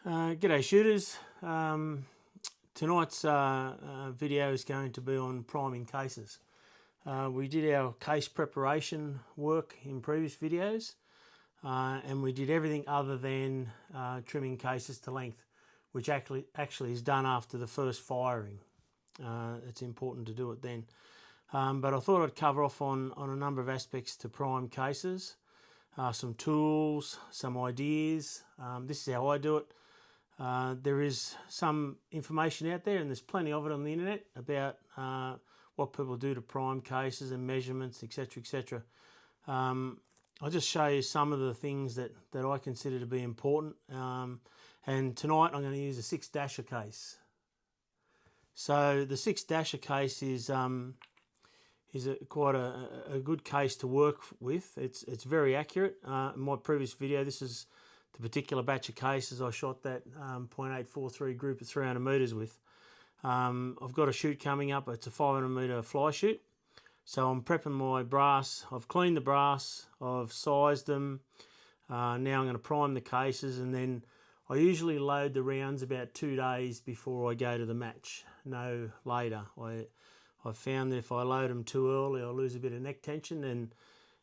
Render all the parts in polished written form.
G'day shooters. Tonight's video is going to be on priming cases. We did our case preparation work in previous videos and we did everything other than trimming cases to length, which actually is done after the first firing. It's important to do it then. But I thought I'd cover off on a number of aspects to prime cases, some tools, some ideas. This is how I do it. There is some information out there, and there's plenty of it on the internet about what people do to prime cases and measurements, etc., etc. I'll just show you some of the things that I consider to be important. And tonight I'm going to use a 6-dasher case. So the 6-dasher case is quite a good case to work with. It's very accurate. In my previous video, this is the particular batch of cases I shot that .843 group at 300 metres with. I've got a shoot coming up. It's a 500 metre fly shoot. So I'm prepping my brass. I've cleaned the brass. I've sized them. Now I'm going to prime the cases, and then I usually load the rounds about 2 days before I go to the match, no later. I've found that if I load them too early, I'll lose a bit of neck tension, and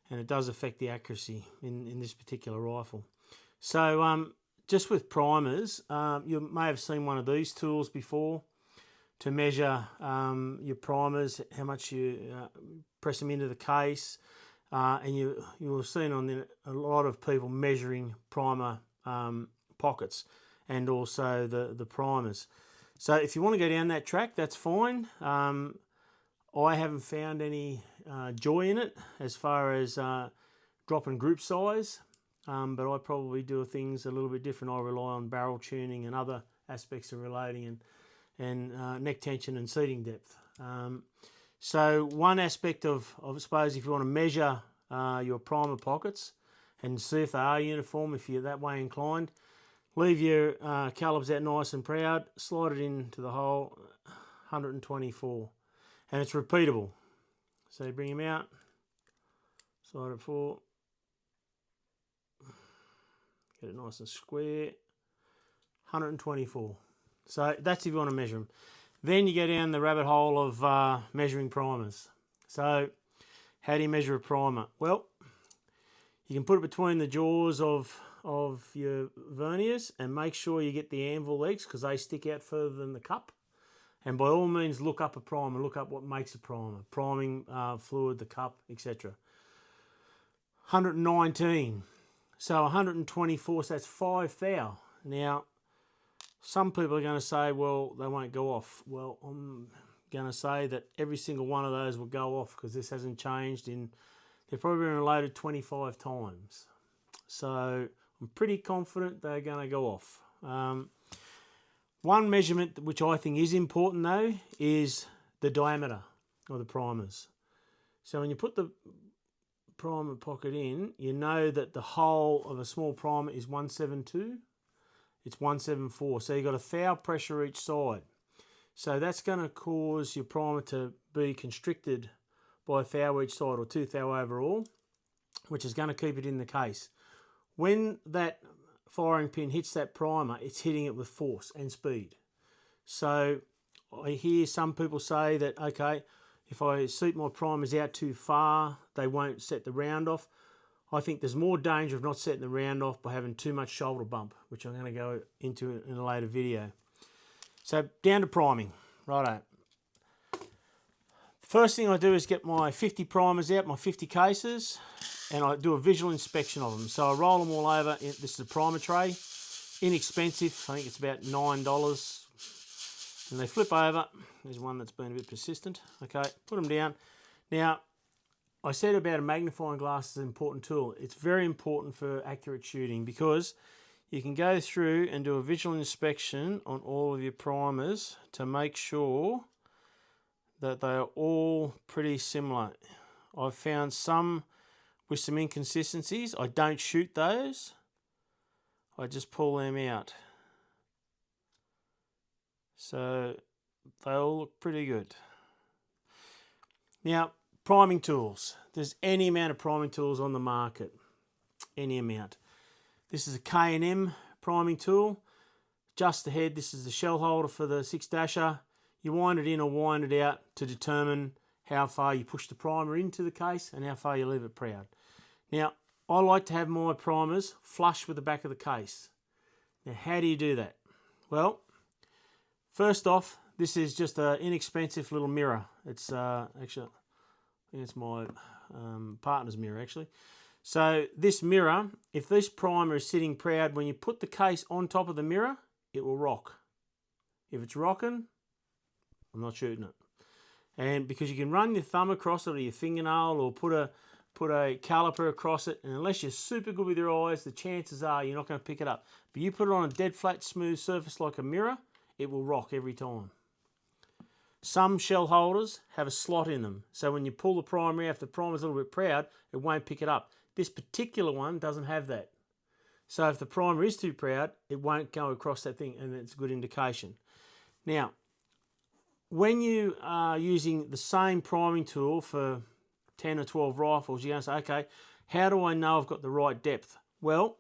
it does affect the accuracy in this particular rifle. So just with primers, you may have seen one of these tools before to measure your primers, how much you press them into the case, and you will have seen on a lot of people measuring primer pockets and also the primers. So if you want to go down that track, that's fine. I haven't found any joy in it as far as dropping group size. But I probably do things a little bit different. I rely on barrel tuning and other aspects of reloading and neck tension and seating depth. So one aspect of, I suppose, if you want to measure your primer pockets and see if they are uniform, if you're that way inclined, leave your calibers out nice and proud, slide it into the hole, 124, and it's repeatable. So you bring them out, slide it forward, get it nice and square, 124. So that's if you want to measure them. Then you go down the rabbit hole of measuring primers. So how do you measure a primer? Well, you can put it between the jaws of your verniers and make sure you get the anvil legs because they stick out further than the cup. And by all means, look up a primer, look up what makes a primer, priming fluid, the cup, etc. 119. So 124, so that's 5 thou. Now, some people are going to say, well, they won't go off. Well, I'm going to say that every single one of those will go off because this hasn't changed they've probably been reloaded 25 times. So I'm pretty confident they're going to go off. One measurement which I think is important though is the diameter of the primers. So when you put the primer pocket in, you know that the hole of a small primer is 172. It's 174. So you've got a thou pressure each side. So that's going to cause your primer to be constricted by a thou each side, or 2 thou overall, which is going to keep it in the case. When that firing pin hits that primer, it's hitting it with force and speed. So I hear some people say that, okay, if I seat my primers out too far, they won't set the round off. I think there's more danger of not setting the round off by having too much shoulder bump, which I'm going to go into in a later video. So down to priming, righto. First thing I do is get my 50 primers out, my 50 cases, and I do a visual inspection of them. So I roll them all over. This is a primer tray, inexpensive. I think it's about $9. And they flip over. There's one that's been a bit persistent. Okay, put them down. Now, I said about a magnifying glass is an important tool. It's very important for accurate shooting because you can go through and do a visual inspection on all of your primers to make sure that they are all pretty similar. I've found some with some inconsistencies. I don't shoot those. I just pull them out. So they all look pretty good. Now, priming tools. There's any amount of priming tools on the market. Any amount. This is a K&M priming tool. just the head. This is the shell holder for the 6-dasher. You wind it in or wind it out to determine how far you push the primer into the case and how far you leave it proud. Now, I like to have my primers flush with the back of the case. Now, how do you do that? Well, first off, this is just an inexpensive little mirror. It's actually, I think it's my partner's mirror actually. So this mirror, if this primer is sitting proud, when you put the case on top of the mirror, it will rock. If it's rocking, I'm not shooting it. And because you can run your thumb across it or your fingernail or put a caliper across it, and unless you're super good with your eyes, the chances are you're not going to pick it up. But you put it on a dead flat smooth surface like a mirror, it will rock every time. Some shell holders have a slot in them, so when you pull the primer out, if the primer's a little bit proud, it won't pick it up. This particular one doesn't have that. So if the primer is too proud, it won't go across that thing, and it's a good indication. Now, when you are using the same priming tool for 10 or 12 rifles, you're going to say, okay, how do I know I've got the right depth? Well,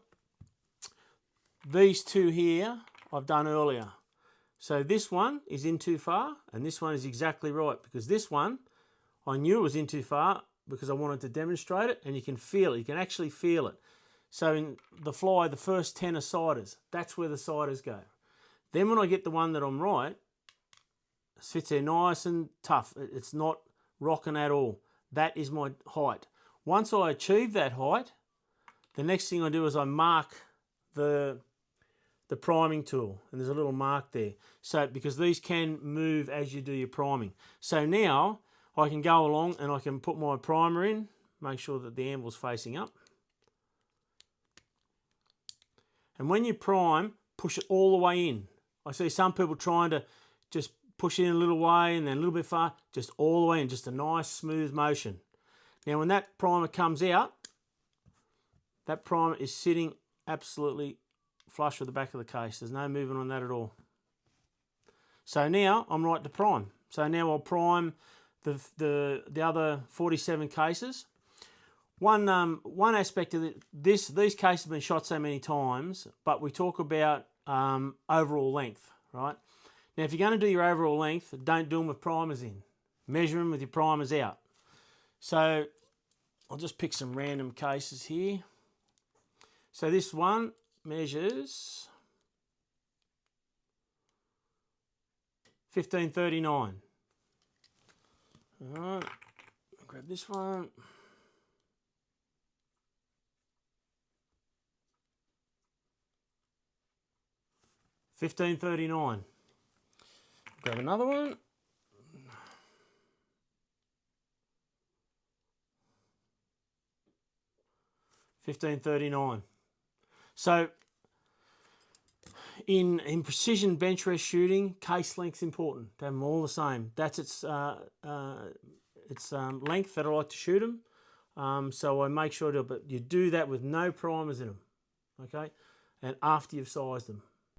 these two here I've done earlier. So this one is in too far, and this one is exactly right, because this one I knew it was in too far because I wanted to demonstrate it, and you can feel it. You can actually feel it. So in the fly, the first 10 are siders. That's where the siders go. Then when I get the one that I'm right, it sits there nice and tough. It's not rocking at all. That is my height. Once I achieve that height, the next thing I do is I mark the priming tool, and there's a little mark there. So because these can move as you do your priming. So now I can go along and I can put my primer in, make sure that the anvil's facing up. And when you prime, push it all the way in. I see some people trying to just push it in a little way and then a little bit far, just all the way in, just a nice smooth motion. Now when that primer comes out, that primer is sitting absolutely flush with the back of the case. There's no movement on that at all. So now I'm right to prime. So now I'll prime the other 47 cases. One aspect of these cases have been shot so many times, but we talk about overall length, right? Now, if you're going to do your overall length, don't do them with primers in. Measure them with your primers out. So I'll just pick some random cases here. So this one measures 1539. All right, grab this one. $15.39. Grab another one. $15.39. So in precision bench rest shooting, case length's important. To have them all the same. That's its length that I like to shoot them. So I make sure to, but you do that with no primers in them, okay? And after you've sized them.